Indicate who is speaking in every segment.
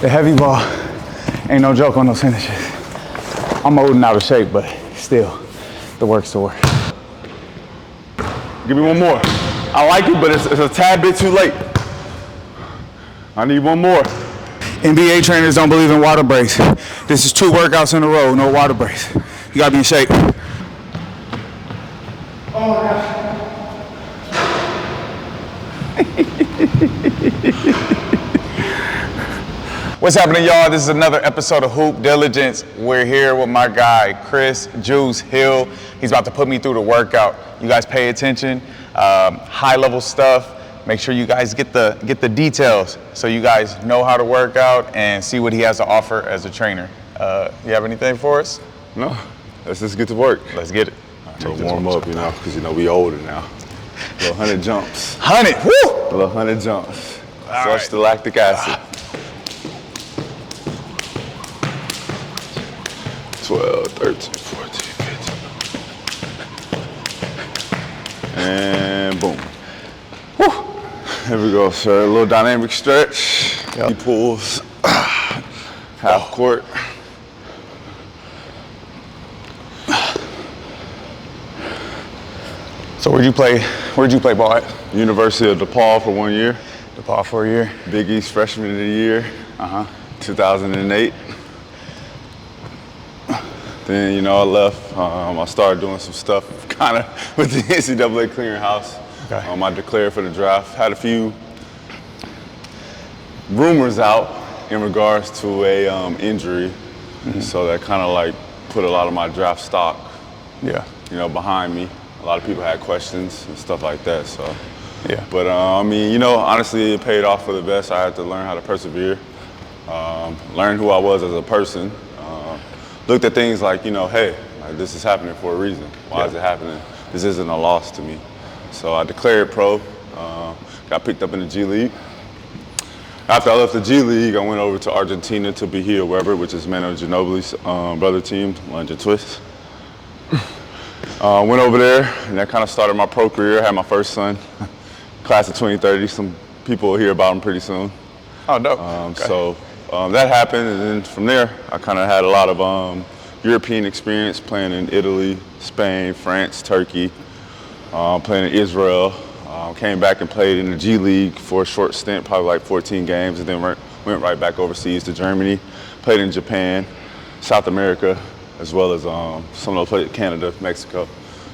Speaker 1: The heavy ball ain't no joke on those finishes. I'm old and out of shape, but still, the work's the work.
Speaker 2: Give me one more. I like it, but it's a tad bit too late. I need one more.
Speaker 1: NBA trainers don't believe in water breaks. This is 2 workouts in a row, no water breaks. You gotta be in shape. Oh my gosh.
Speaker 3: What's happening, y'all? This is another episode of Hoop Diligence. We're here with my guy, Chris Juice Hill. He's about to put me through the workout. You guys pay attention. High-level stuff. Make sure you guys get the details so you guys know how to work out and see what he has to offer as a trainer. You have anything for us?
Speaker 2: No, let's just get to work.
Speaker 3: Let's get it.
Speaker 2: We'll warm up, you know, because, you know, we older now. A little 100 jumps.
Speaker 3: 100, woo!
Speaker 2: A little 100 jumps. Flush the lactic acid. 12, 13, 14, 15. And boom. Woo! Here we go, sir. A little dynamic stretch. Yep. He pulls. Half court.
Speaker 1: So where'd you play ball at?
Speaker 2: University of DePaul for 1 year.
Speaker 1: DePaul for a year.
Speaker 2: Big East freshman of the year. 2008. Then, you know, I left. I started doing some stuff kind of with the NCAA clearinghouse.
Speaker 1: Okay.
Speaker 2: I declared for the draft. Had a few rumors out in regards to a injury. So that kind of like put a lot of my draft stock, you know, behind me. A lot of people had questions and stuff like that, so.
Speaker 1: Yeah.
Speaker 2: But I mean, you know, honestly, it paid off for the best. I had to learn how to persevere, learn who I was as a person. Looked at things like, you know, hey, like, this is happening for a reason. Why is it happening? This isn't a loss to me. So I declared pro, got picked up in the G League. After I left the G League, I went over to Argentina to Bahia Weber, which is Manu Ginobili's brother team, Lunge and Twist. Went over there, and that kind of started my pro career. I had my first son, class of 2030. Some people will hear about him pretty soon.
Speaker 1: Oh, dope.
Speaker 2: Okay. So that happened, and then from there, I kind of had a lot of European experience playing in Italy, Spain, France, Turkey, playing in Israel. Came back and played in the G League for a short stint, probably like 14 games, and then went right back overseas to Germany. Played in Japan, South America, as well as some of those Canada, Mexico,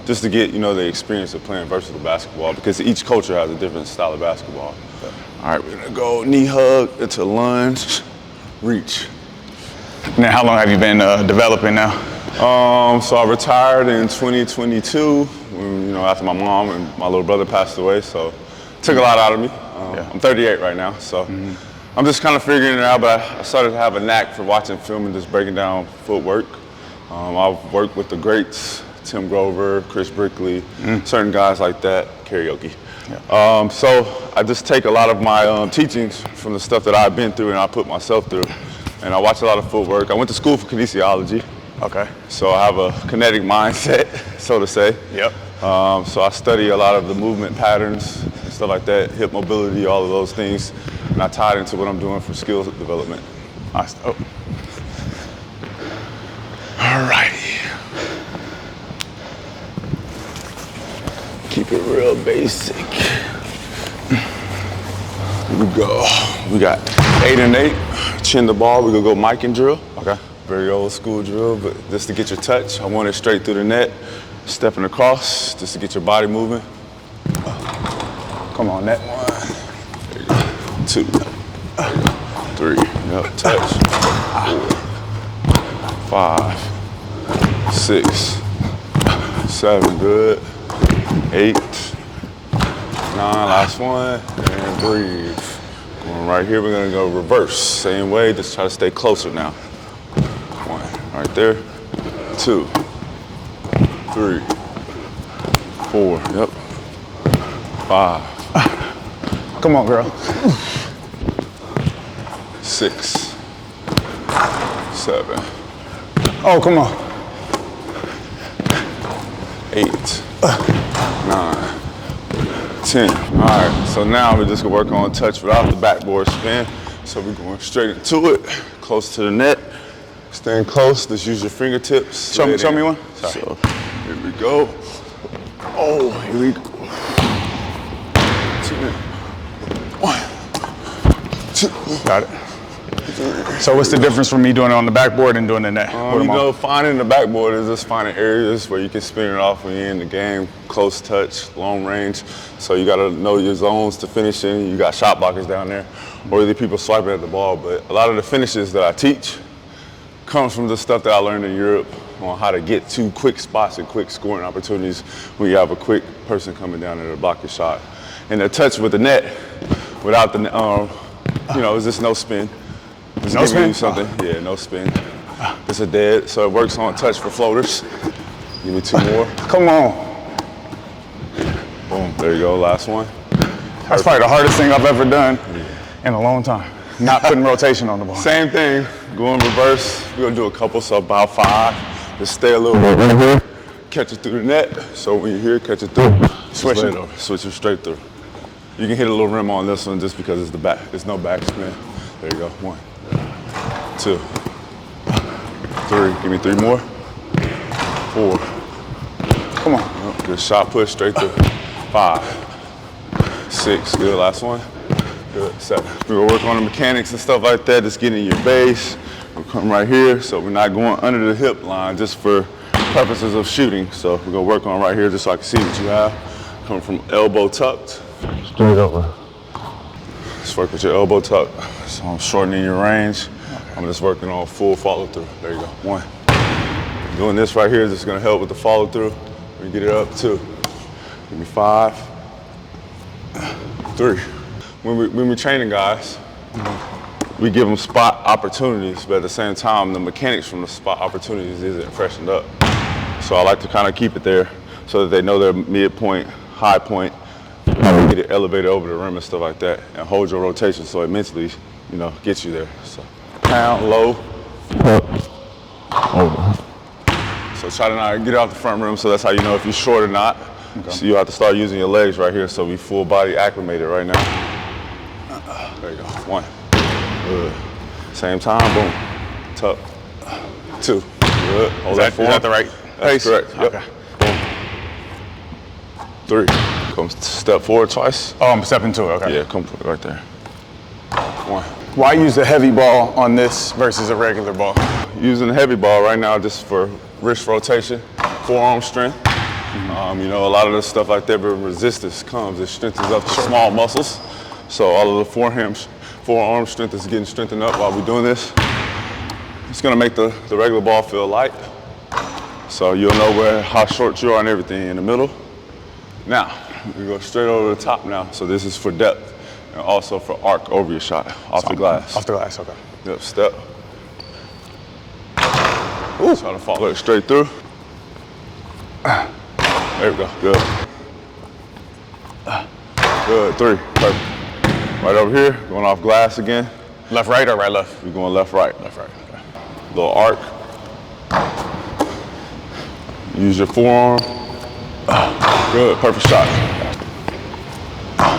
Speaker 2: just to get, you know, the experience of playing versatile basketball, because each culture has a different style of basketball. All right, we're gonna go knee hug into lunge, reach.
Speaker 1: Now, how long have you been developing now?
Speaker 2: So I retired in 2022, when, you know, after my mom and my little brother passed away, so took a lot out of me. I'm 38 right now, so I'm just kind of figuring it out, but I started to have a knack for watching film and just breaking down footwork. I've worked with the greats, Tim Grover, Chris Brickley, certain guys like that, karaoke. Yeah. So I just take a lot of my teachings from the stuff that I've been through and I put myself through. And I watch a lot of footwork. I went to school for kinesiology.
Speaker 1: Okay.
Speaker 2: So I have a kinetic mindset, so to say.
Speaker 1: Yep.
Speaker 2: So I study a lot of the movement patterns and stuff like that, hip mobility, all of those things. And I tie it into what I'm doing for skills development.
Speaker 1: Nice. Oh.
Speaker 2: Alrighty. Keep it real basic. Here we go. We got 8 and 8. Chin the ball. We're gonna go mic and drill. Okay. Very old school drill, but just to get your touch. I want it straight through the net. Stepping across, just to get your body moving.
Speaker 1: Come on, net.
Speaker 2: 1. There you go. 2. 3. Yep. Touch. 4. 5. 6. 7. Good. 8. 9. Last one. And breathe. Going right here, we're gonna go reverse. Same way, just try to stay closer now. 1. Right there. 2. 3. 4. Yep. 5.
Speaker 1: Come on, girl.
Speaker 2: 6. 7.
Speaker 1: Oh, come on.
Speaker 2: 8. 9. 10. All right, so now we're just gonna work on touch without the backboard spin. So we're going straight into it, close to the net. Staying close, just use your fingertips.
Speaker 3: Show me one. Sorry.
Speaker 2: So here we go. Oh, here we go. 1, 2.
Speaker 3: Got it. So what's the difference from me doing it on the backboard and doing the net?
Speaker 2: Finding the backboard is just finding areas where you can spin it off when you're in the game, close touch, long range. So you gotta know your zones to finish in. You got shot blockers down there, or the people swiping at the ball. But a lot of the finishes that I teach comes from the stuff that I learned in Europe on how to get to quick spots and quick scoring opportunities when you have a quick person coming down there to block your shot. And the touch with the net, without the, it's just no spin. Just
Speaker 3: no
Speaker 2: giving
Speaker 3: spin?
Speaker 2: you something. Yeah, no spin. It's a dead, so it works on touch for floaters. Give me 2 more.
Speaker 3: Come on.
Speaker 2: Boom, there you go, last one.
Speaker 3: That's probably the hardest thing I've ever done in a long time. Not putting rotation on the ball.
Speaker 2: Same thing, go in reverse. We're gonna do a couple, so about 5. Just stay a little bit right here. Catch it through the net. So when you're here, catch it through. Switch it over. Switch it straight through. You can hit a little rim on this one just because it's the back. There's no backspin. There you go. 1, 2, 3. Give me 3 more. 4.
Speaker 3: Come on.
Speaker 2: Good shot push straight through. 5, 6. Good. Last one. Good. 7. We're gonna work on the mechanics and stuff like that. Just getting your base. We'll come right here. So we're not going under the hip line just for purposes of shooting. So we're gonna work on right here just so I can see what you have. Coming from elbow tucked.
Speaker 1: Straight over.
Speaker 2: Just work with your elbow tucked. So I'm shortening your range. I'm just working on full follow through. There you go. 1. Doing this right here is just gonna help with the follow through. We get it up. 2. Give me 5. 3. When we're training guys, we give them spot opportunities, but at the same time, the mechanics from the spot opportunities isn't freshened up. So I like to kind of keep it there so that they know their midpoint, high point, get it elevated over the rim and stuff like that, and hold your rotation so it mentally, gets you there. So pound, low, over. So try to not get out the front rim, so that's how you know if you're short or not. Okay. So you have to start using your legs right here, so we full body acclimated right now. There you go. 1. Good. Same time, boom. Tuck. 2. Good. Hold that form.
Speaker 3: Is that the right pace?
Speaker 2: Correct. Yep.
Speaker 3: Okay.
Speaker 2: Boom. 3. Come step forward twice.
Speaker 3: Oh, I'm stepping to it, okay.
Speaker 2: Yeah, come put it right there. 1.
Speaker 3: Why use a heavy ball on this versus a regular ball?
Speaker 2: Using a heavy ball right now just for wrist rotation, forearm strength. A lot of the stuff like that where resistance comes, it strengthens up the small muscles. So all of the forearm strength is getting strengthened up while we're doing this. It's gonna make the regular ball feel light. So you'll know how short you are and everything in the middle. Now, we go straight over the top now. So this is for depth and also for arc over your shot, off the glass.
Speaker 3: Off the glass, okay.
Speaker 2: Yep, step. Ooh. Try to follow it straight through. There we go, good. Good, 3, perfect. Right over here, going off glass again.
Speaker 3: Left, right, or right, left?
Speaker 2: We're going left, right.
Speaker 3: Left, right, okay.
Speaker 2: Little arc. Use your forearm. Good, perfect shot.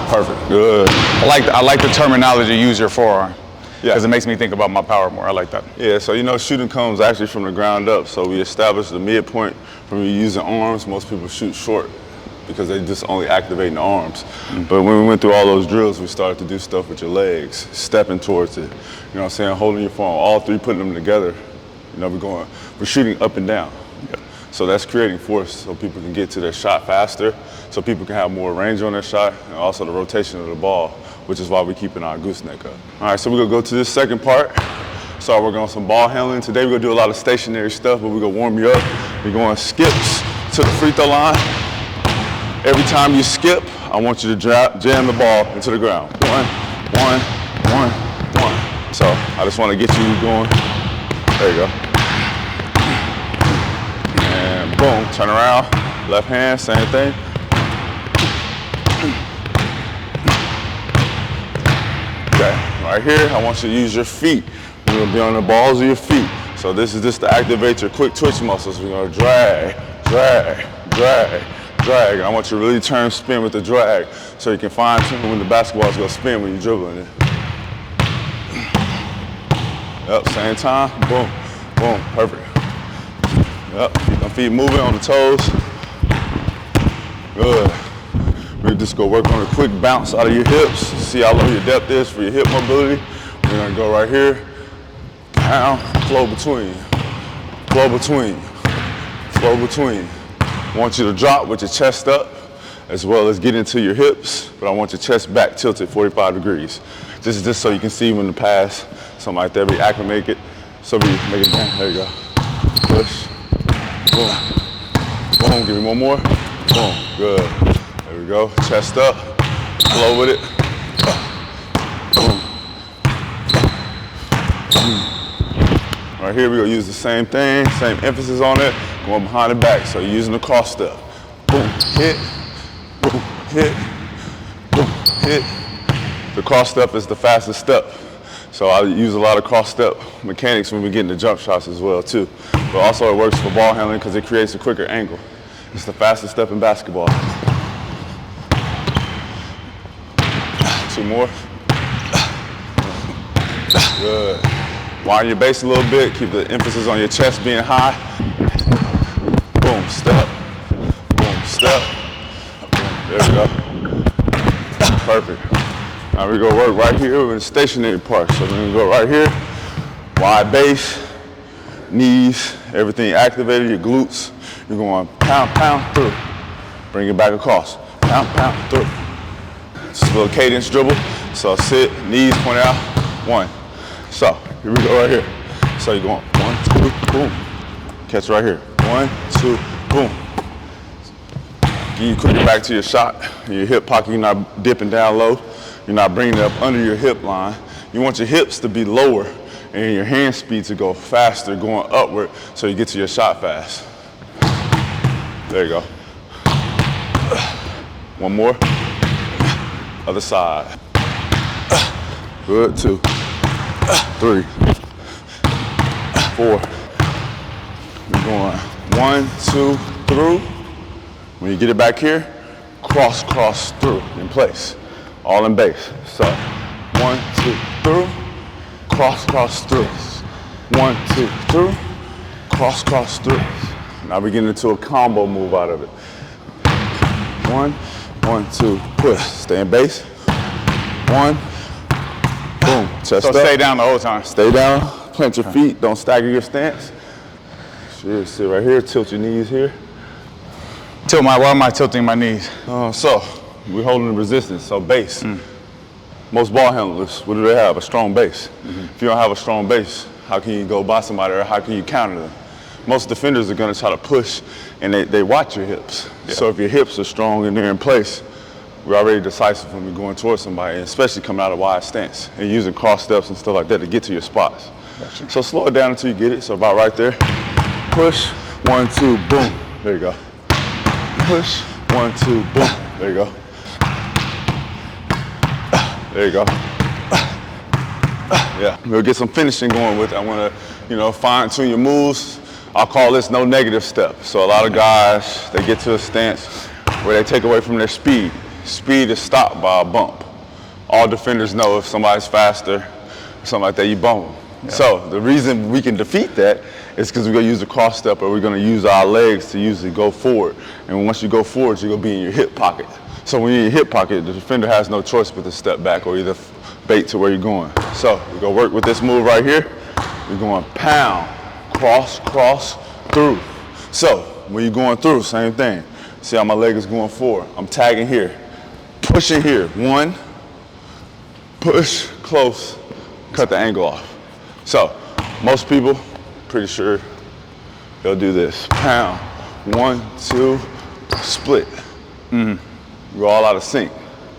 Speaker 2: Perfect, good.
Speaker 3: I like the terminology, use your forearm.
Speaker 2: Yeah.
Speaker 3: Because it makes me think about my power more. I like that.
Speaker 2: Yeah, so shooting comes actually from the ground up. So we establish the midpoint from you using arms. Most people shoot short because they just only activating the arms. But when we went through all those drills, we started to do stuff with your legs, stepping towards it. You know what I'm saying? Holding your forearm, all 3 putting them together. We're shooting up and down. Yeah. So that's creating force so people can get to their shot faster, so people can have more range on their shot, and also the rotation of the ball, which is why we're keeping our gooseneck up. All right, so we're gonna go to this second part. Start working on some ball handling. Today we're gonna do a lot of stationary stuff, but we're gonna warm you up. We're going skips to the free throw line. Every time you skip, I want you to jam the ball into the ground. 1, 1, 1, 1. So I just wanna get you going. There you go. And boom, turn around. Left hand, same thing. Okay, right here, I want you to use your feet. You're gonna be on the balls of your feet. So this is just to activate your quick twitch muscles. We're gonna drag, drag, drag, drag. And I want you to really turn spin with the drag so you can fine tune when the basketball's gonna spin when you're dribbling it. Yep, same time. Boom, boom, perfect. Yep, keep my feet moving on the toes. Good. We're just gonna work on a quick bounce out of your hips. See how low your depth is for your hip mobility. We're gonna go right here. Pound, flow between, flow between, flow between. I want you to drop with your chest up as well as get into your hips, but I want your chest back tilted 45 degrees. Just so you can see when to pass, something like that, we acclimate it. So we make it down, there you go. Push, boom, boom, give me one more, boom, good. There we go, chest up, flow with it. Boom. Right here, we're gonna use the same thing, same emphasis on it, going behind the back. So you're using the cross step. Boom, hit, boom, hit, boom, hit. The cross step is the fastest step. So I use a lot of cross step mechanics when we get into jump shots as well too. But also it works for ball handling because it creates a quicker angle. It's the fastest step in basketball. 2 more. Good. Widen your base a little bit, keep the emphasis on your chest being high. Boom, step, boom, step. There we go. Perfect. Now we're gonna work right here with the stationary part. So we're gonna go right here, wide base, knees, everything activated, your glutes. You're going pound, pound, through. Bring it back across. Pound, pound, through. Just a little cadence dribble. So sit, knees point out, 1. So here we go right here. So you're going 1, 2, boom. Catch right here. 1, 2, boom. Get you quicker back to your shot. Your hip pocket, you're not dipping down low. You're not bringing it up under your hip line. You want your hips to be lower and your hand speed to go faster, going upward, so you get to your shot fast. There you go. 1 more. Other side. Good, 2, 3, 4. We're going 1, 2, through. When you get it back here, cross, cross, through, in place. All in base. So 1, 2, through, cross, cross, through. 1, 2, through, cross, cross, through. Now we get into a combo move out of it. 1, 1, 2, push. Stay in base. 1, boom, chest up.
Speaker 3: So stay down the whole time.
Speaker 2: Stay down, plant your feet, don't stagger your stance. Sure, sit right here, tilt your knees here.
Speaker 3: Why am I tilting my knees?
Speaker 2: So we're holding the resistance, so base. Most ball handlers, what do they have? A strong base. If you don't have a strong base, how can you go by somebody or how can you counter them? Most defenders are gonna try to push and they watch your hips. Yeah. So if your hips are strong and they're in place, we're already decisive when we're going towards somebody, and especially coming out of wide stance and using cross steps and stuff like that to get to your spots. Gotcha. So slow it down until you get it, so about right there. Push, 1, 2, boom, there you go. Push, 1, 2, boom, there you go. There you go. Yeah, we'll get some finishing going with it. I want to, fine tune your moves. I'll call this no negative step. So a lot of guys, they get to a stance where they take away from their speed. Speed is stopped by a bump. All defenders know if somebody's faster, something like that, you bump them. Yeah. So the reason we can defeat that is because we're going to use a cross step or we're going to use our legs to usually go forward. And once you go forward, you're going to be in your hip pocket. So when you're in your hip pocket, the defender has no choice but to step back or either bait to where you're going. So we're going to work with this move right here. We're going pound, cross, cross, through. So when you're going through, same thing. See how my leg is going forward. I'm tagging here, pushing here. 1, push, close, cut the angle off. So most people, pretty sure they'll do this. Pound, 1, 2, split. We're all out of sync.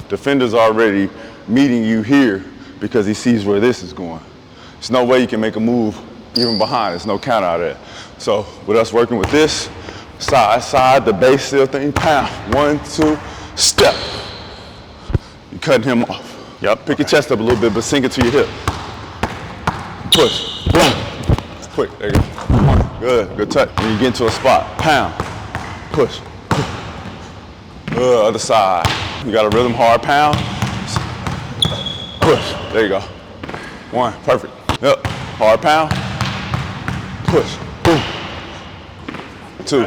Speaker 2: Defender's already meeting you here because he sees where this is going. There's no way you can make a move even behind. There's no counter out of that. So with us working with this, side, side, the base still thing, pound, 1, 2, step. You're cutting him off. Yep, pick your chest up a little bit, but sink it to your hip. Push, boom, quick, there you go. Good, good touch. When you get into a spot, pound, push. Other side. You got a rhythm, hard pound. Push, there you go. 1, perfect. Yep. Hard pound. Push. Boom. 2.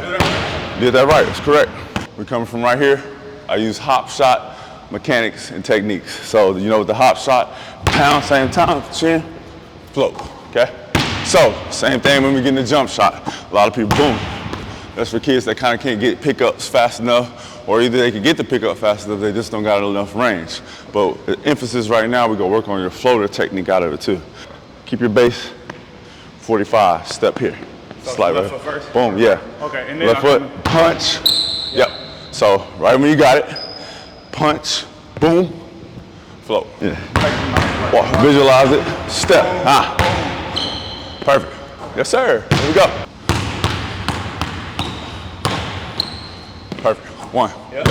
Speaker 2: Did that right. That's correct. We're coming from right here. I use hop shot mechanics and techniques. So you know with the hop shot, pound, same time, chin, float. Okay? So same thing when we get in the jump shot. A lot of people, boom. That's for kids that kind of can't get pickups fast enough, or either they can get the pickup fast enough, they just don't got enough range. But the emphasis right now, we're gonna work on your floater technique out of it too. Keep your base 45, step here.
Speaker 3: So
Speaker 2: Slide
Speaker 3: left
Speaker 2: right.
Speaker 3: foot first?
Speaker 2: Boom, yeah.
Speaker 3: Okay, and then
Speaker 2: left foot, punch. Yep. So right when you got it, punch, boom, float. Yeah. Walk, visualize it, step. Perfect. Yes, sir. Here we go. Perfect. 1. Yep.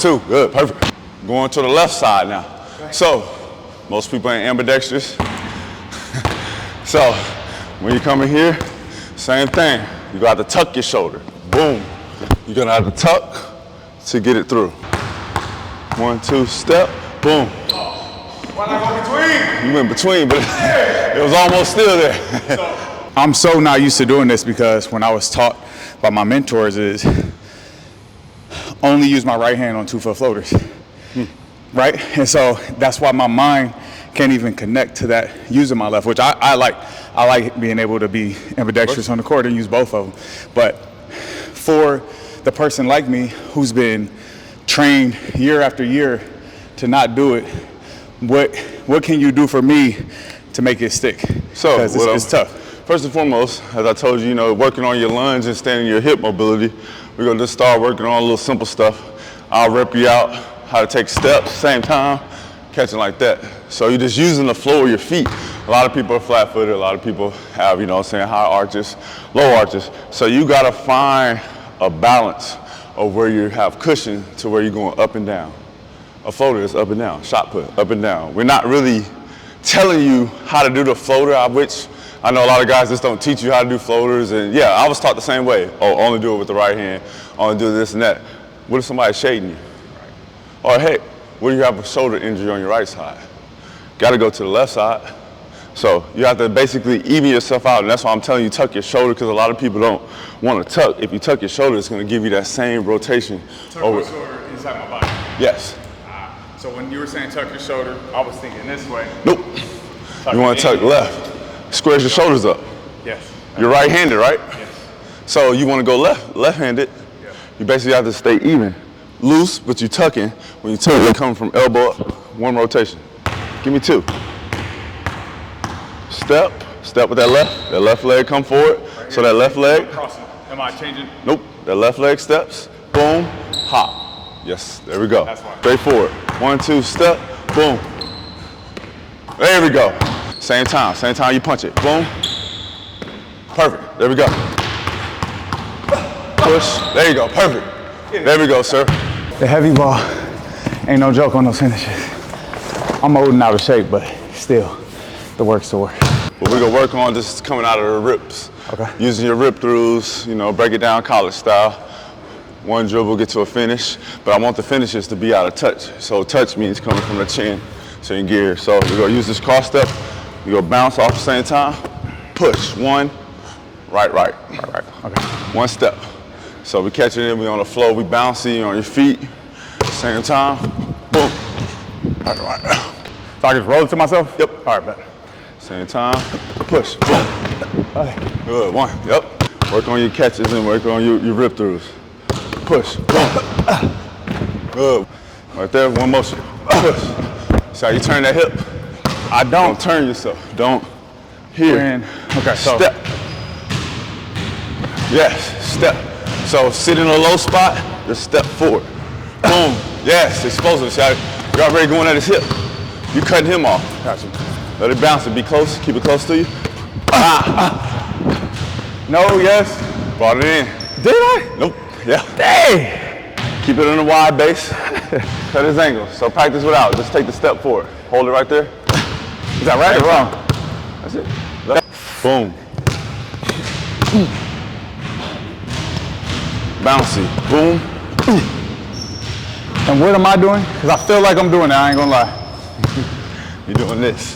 Speaker 2: 2. Good. Perfect. Going to the left side now. Okay. So, most people ain't ambidextrous. So, when you come in here, same thing. You got to tuck your shoulder. Boom. You're gonna have to tuck to get it through. 1, 2, step. Boom.
Speaker 3: Why not go between?
Speaker 2: You went between, but it was almost still there.
Speaker 1: I'm so not used to doing this because when I was taught by my mentors is only use my right hand on 2-foot floaters, right? And so that's why my mind can't even connect to that using my left, which I like. I like being able to be ambidextrous on the court and use both of them. But for the person like me who's been trained year after year to not do it, what can you do for me to make it stick?
Speaker 2: So
Speaker 1: it's tough.
Speaker 2: First and foremost, as I told you, working on your lunge and standing your hip mobility, we're gonna just start working on a little simple stuff. I'll rep you out how to take steps, same time, catching like that. So you're just using the floor of your feet. A lot of people are flat-footed, a lot of people have, high arches, low arches. So you gotta find a balance of where you have cushion to where you're going up and down. A floater is up and down, shot put, up and down. We're not really telling you how to do the floater, which I know a lot of guys just don't teach you how to do floaters, and yeah, I was taught the same way. Oh, only do it with the right hand, only do this and that. What if somebody's shading you? Or hey, what if you have a shoulder injury on your right side? Gotta go to the left side. So you have to basically even yourself out, and that's why I'm telling you tuck your shoulder, because a lot of people don't want to tuck. If you tuck your shoulder, it's gonna give you that same rotation.
Speaker 3: Tuck my shoulder inside my body.
Speaker 2: Yes.
Speaker 3: So when you were saying tuck your shoulder, I was thinking this way.
Speaker 2: Nope. You want to tuck left. Squares your shoulders up.
Speaker 3: Yes.
Speaker 2: You're right-handed, right?
Speaker 3: Yes.
Speaker 2: So you want to go left-handed.
Speaker 3: Yeah.
Speaker 2: You basically have to stay even. Loose, but you're tucking. When you tuck, you're coming from elbow up, 1 rotation. Give me 2. Step with that left leg come forward. Right, so that left leg.
Speaker 3: I'm crossing. Am I changing?
Speaker 2: Nope. That left leg steps. Boom. Hop. Yes. There we go.
Speaker 3: That's fine.
Speaker 2: Straight forward. 1, 2. Step. Boom. There we go. Same time you punch it. Boom. Perfect. There we go. Push. There you go. Perfect. There we go, sir.
Speaker 1: The heavy ball ain't no joke on those finishes. I'm old and out of shape, but still, the work's the work.
Speaker 2: What we're gonna work on just coming out of the rips.
Speaker 1: Okay.
Speaker 2: Using your rip throughs, break it down college style. 1 dribble, get to a finish, but I want the finishes to be out of touch. So touch means coming from the chin, so in gear. So we're gonna use this cross step. You go bounce off the same time, push, 1, right.
Speaker 1: Okay.
Speaker 2: 1 step. So we catching it, we on the floor, we bouncy on your feet, same time, boom, right.
Speaker 1: So I just roll it to myself?
Speaker 2: Yep.
Speaker 1: All right, bet.
Speaker 2: Same time, push, boom.
Speaker 1: Okay.
Speaker 2: Good, 1, yep. Work on your catches and work on your rip throughs. Push, boom. Good. Right there, 1 motion, push. See how you turn that hip?
Speaker 1: I
Speaker 2: Don't turn yourself. Don't. Here.
Speaker 1: Okay, so.
Speaker 2: Step. Yes, step. So sit in a low spot, just step forward. Boom. Yes, explosive. See how you're already going at his hip. You cutting him off.
Speaker 1: Gotcha.
Speaker 2: Let it bounce and be close. Keep it close to you.
Speaker 1: No, yes.
Speaker 2: Brought it in.
Speaker 1: Did I?
Speaker 2: Nope. Yeah.
Speaker 1: Hey!
Speaker 2: Keep it on the wide base. Cut his angle. So practice without. Just take the step forward. Hold it right there.
Speaker 1: Is that right or wrong?
Speaker 2: That's it. Left. Boom. Bouncy. Boom.
Speaker 1: And what am I doing? Because I feel like I'm doing it, I ain't gonna lie.
Speaker 2: You're doing this.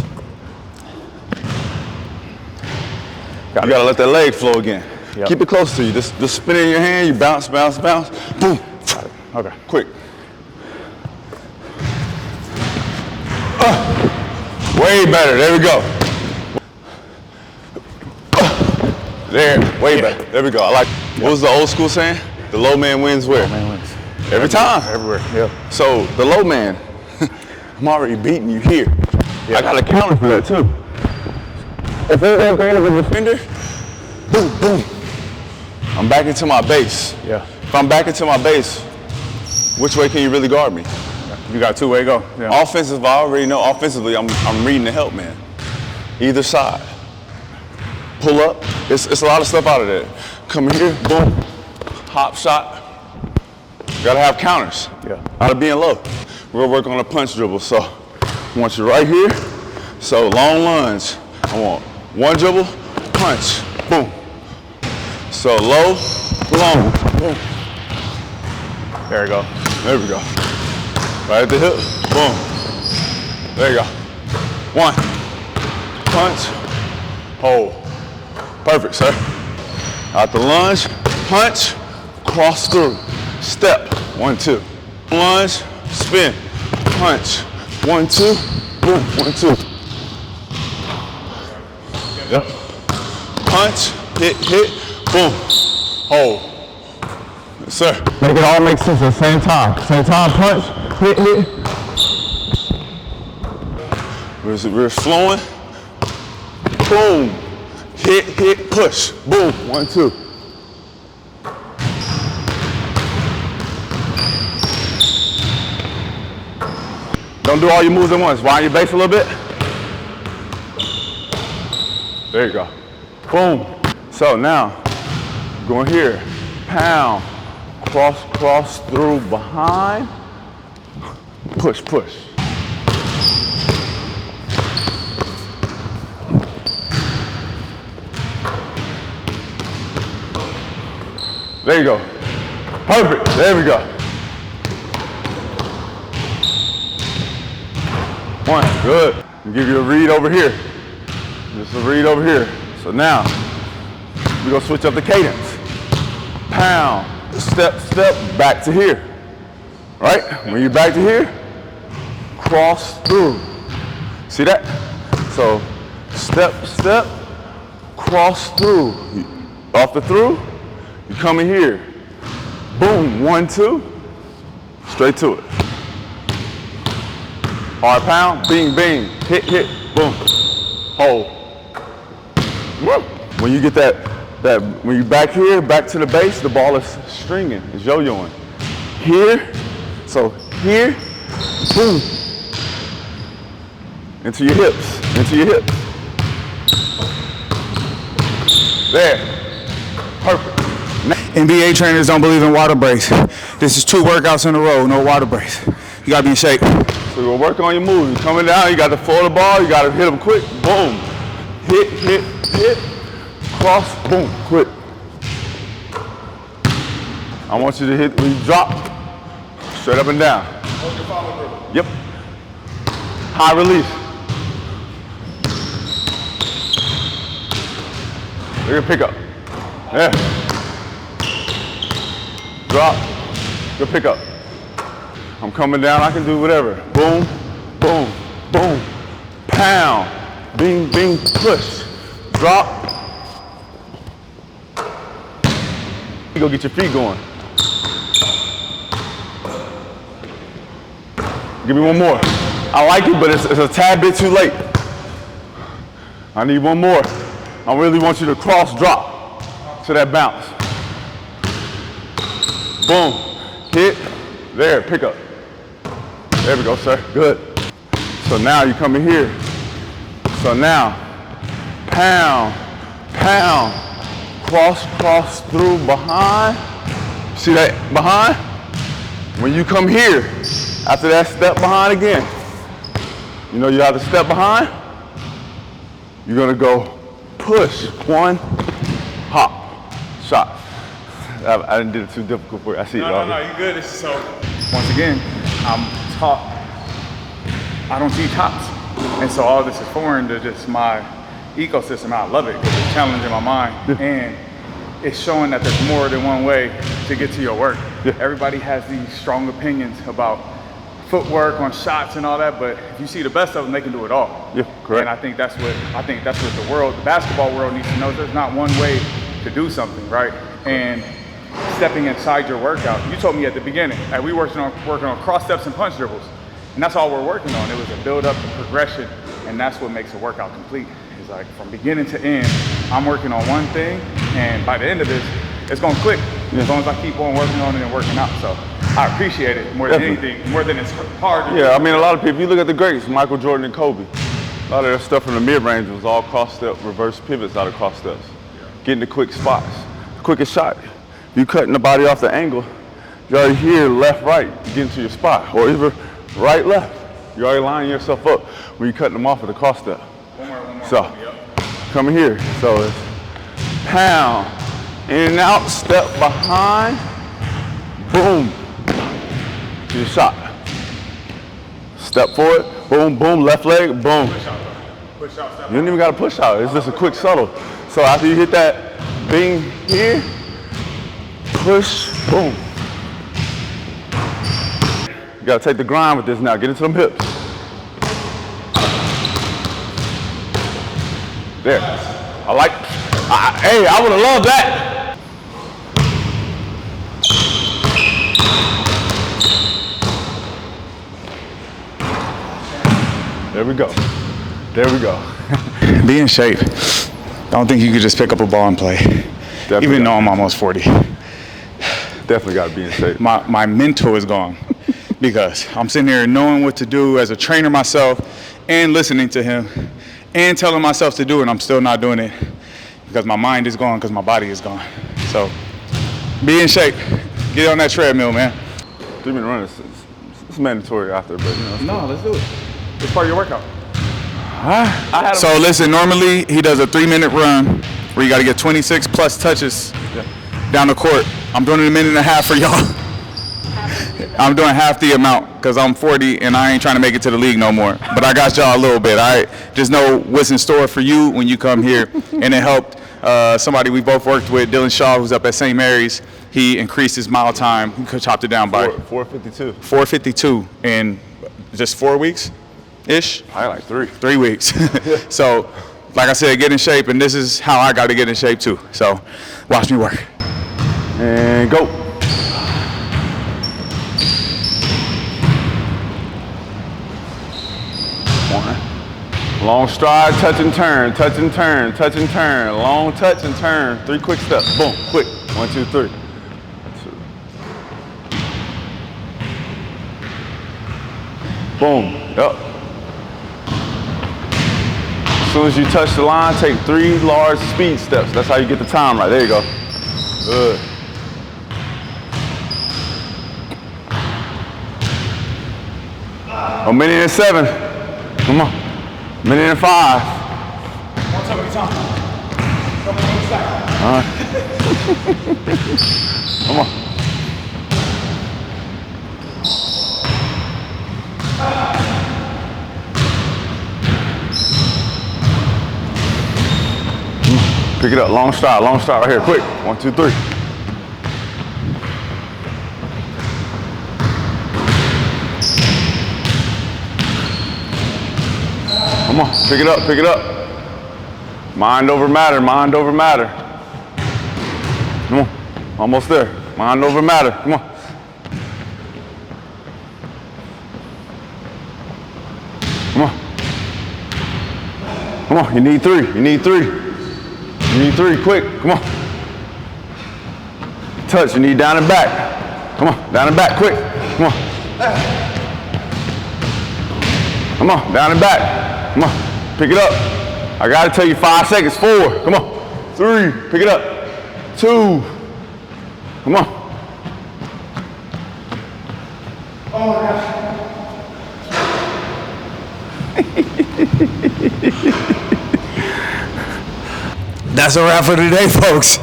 Speaker 2: You gotta let that leg flow again.
Speaker 3: Yep.
Speaker 2: Keep it close to you. Just spin it in your hand, you bounce, bounce, bounce. Boom.
Speaker 3: Okay.
Speaker 2: Quick. Way better. There we go. There. Way better. There we go. I like. What was the old school saying? The low man wins where?
Speaker 3: Man wins.
Speaker 2: Every time.
Speaker 3: Everywhere. Yep.
Speaker 2: So the low man, I'm already beating you here. I got a counter for that too. If there's that great of a defender, boom, boom. I'm back into my base.
Speaker 3: Yeah.
Speaker 2: If I'm back into my base, which way can you really guard me?
Speaker 3: You got two way go. Yeah.
Speaker 2: Offensive, I already know. Offensively, I'm reading the help man. Either side. Pull up. It's a lot of stuff out of there. Come in here, boom. Hop shot. Gotta have counters.
Speaker 3: Yeah.
Speaker 2: Out of being low. We're gonna work on a punch dribble. So I want you right here. So long lunge. I want one dribble, punch, boom. So low, long, boom.
Speaker 3: There we go.
Speaker 2: There we go. Right at the hip, boom. There you go. One, punch, hold. Perfect, sir. Out the lunge, punch, cross through, step, 1, 2. Lunge, spin, punch, 1, 2, boom, 1, 2. Yep. Punch, hit, boom, hold. Yes, sir.
Speaker 3: Make it all make sense at the same time. Same time, punch, hit.
Speaker 2: We're flowing. Boom. Hit, push. Boom. 1, 2. Don't do all your moves at once. Wind your base a little bit. There you go. Boom. So now, going here. Pound. Cross through behind. Push. There you go. Perfect. There we go. One. Good. I'll give you a read over here. Just a read over here. So now, we're going to switch up the cadence. Pound. Step, back to here. Right? When you're back to here, cross through. See that? So, step, cross through. Off the through, you come in here. Boom, 1, 2, straight to it. Hard pound, bing, hit, boom, hold. When you get that, when you back here, back to the base, the ball is stringing, it's yo-yoing. Here, so here, boom. Into your hips. There, perfect.
Speaker 1: NBA trainers don't believe in water breaks. This is 2 workouts in a row, no water breaks. You gotta be in shape.
Speaker 2: So you're gonna work on your moves. You're coming down, you got to floor the ball, you gotta hit them quick, boom. Hit, cross, boom, quick. I want you to hit, when you drop, straight up and down. Yep. High release. Look at pick up. Yeah. Drop, good pick up. I'm coming down, I can do whatever. Boom, pound, bing, push, drop. You go get your feet going. Give me one more. I like it, but it's a tad bit too late. I need one more. I really want you to cross drop to that bounce. Boom, hit, there, pick up. There we go, sir, good. So now you come in here. So now, pound, cross through behind. See that behind? When you come here, after that step behind again, you know you have to step behind? You're gonna go push, 1, hop, shot. I didn't do it too difficult for you. I see it already.
Speaker 1: No, you good. So, once again, I'm taught, I don't teach hops. And so all this is foreign to just my ecosystem. I love it because it's challenging my mind. And it's showing that there's more than one way to get to your work. Everybody has these strong opinions about footwork on shots and all that, but if you see the best of them, they can do it all.
Speaker 2: Yeah, correct.
Speaker 1: And I think that's what the basketball world needs to know. There's not one way to do something, right? And stepping inside your workout, you told me at the beginning, like we working on cross steps and punch dribbles, and that's all we're working on. It was a build up, a progression, and that's what makes a workout complete. It's like from beginning to end, I'm working on one thing, and by the end of this, it's gonna click as long as I keep on working on it and working out. So I appreciate it more than anything, more than it's hard to do.
Speaker 2: Yeah, I mean, a lot of people, you look at the greats, Michael Jordan and Kobe, a lot of their stuff in the mid-range was all cross-step, reverse pivots out of cross steps. Getting the quick spots. The quickest shot, you cutting the body off the angle, you're already here, left, right, you get into your spot. Or even right, left. You're already lining yourself up when you're cutting them off with the cross step.
Speaker 1: One more.
Speaker 2: So, coming here, so it's pound, in and out, step behind, boom, to your shot. Step forward, boom, boom, left leg, boom.
Speaker 1: Push out, step
Speaker 2: You don't even got to push out, it's just a quick subtle. So after you hit that bing here, push, boom. You got to take the grind with this now, get into them hips. There. Hey, I would have loved that. There we go. There we go.
Speaker 1: Be in shape. I don't think you could just pick up a ball and play.
Speaker 2: Definitely
Speaker 1: Even though I'm almost 40.
Speaker 2: Definitely got to be in shape.
Speaker 1: My mental is gone because I'm sitting here knowing what to do as a trainer myself and listening to him and telling myself to do it, and I'm still not doing it because my mind is gone because my body is gone. So be in shape. Get on that treadmill, man.
Speaker 2: 3-minute run it's mandatory after, but you know.
Speaker 1: No, let's do it. It's part of your workout.
Speaker 3: So listen, normally he does a 3-minute run where you got to get 26 plus touches down the court. I'm doing it in 1.5 minutes for y'all. I'm doing half the amount because I'm 40 and I ain't trying to make it to the league no more. But I got y'all a little bit, all right? Just know what's in store for you when you come here. And it helped somebody we both worked with, Dillan Shaw, who's up at St. Mary's. He increased his mile time. He chopped it down by
Speaker 2: 4:52.
Speaker 3: 4:52 in just 4 weeks-ish.
Speaker 2: I like 3.
Speaker 3: 3 weeks. So, like I said, get in shape, and this is how I got to get in shape too. So, watch me work.
Speaker 2: And go. One. Long stride, touch and turn, touch and turn, touch and turn. Long touch and turn. 3 quick steps. Boom, quick. 1, 2, 3. 2. Boom. Yep. As soon as you touch the line, take 3 large speed steps. That's how you get the time right. There you go. Good. A minute and 7. Come on. Minute and 5.
Speaker 1: One time at a time.
Speaker 2: All right. Come on. Pick it up. Long stride right here. Quick. 1, 2, 3. Come on, pick it up, pick it up. Mind over matter, mind over matter. Come on, almost there. Mind over matter, come on. Come on. Come on, you need 3, you need 3. You need 3, quick, come on. Touch, you need down and back. Come on, down and back, quick, come on. Come on, down and back. Come on, pick it up. I gotta tell you 5 seconds. 4, come on. 3, pick it up. 2, come on.
Speaker 1: Oh my gosh.
Speaker 3: That's a wrap for today, folks.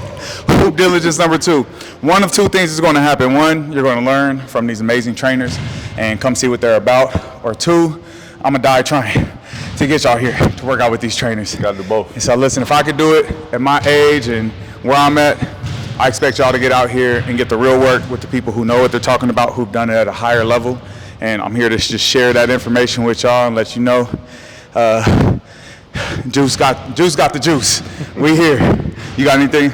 Speaker 3: Hoop Diligence number 2. One of 2 things is going to happen. 1, you're going to learn from these amazing trainers and come see what they're about. Or 2, I'm going to die trying.
Speaker 1: to get y'all here to work out with these trainers.
Speaker 2: Got to do both.
Speaker 1: And so listen, if I could do it at my age and where I'm at, I expect y'all to get out here and get the real work with the people who know what they're talking about, who've done it at a higher level. And I'm here to just share that information with y'all and let you know, Juice got the juice. We here. You got anything?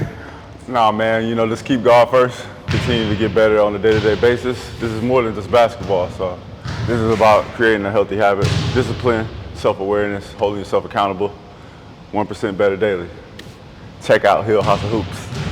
Speaker 2: Nah, man, you know, just keep God first. Continue to get better on a day-to-day basis. This is more than just basketball, so this is about creating a healthy habit, discipline, self-awareness, holding yourself accountable, 1% better daily. Check out Hill House of Hoops.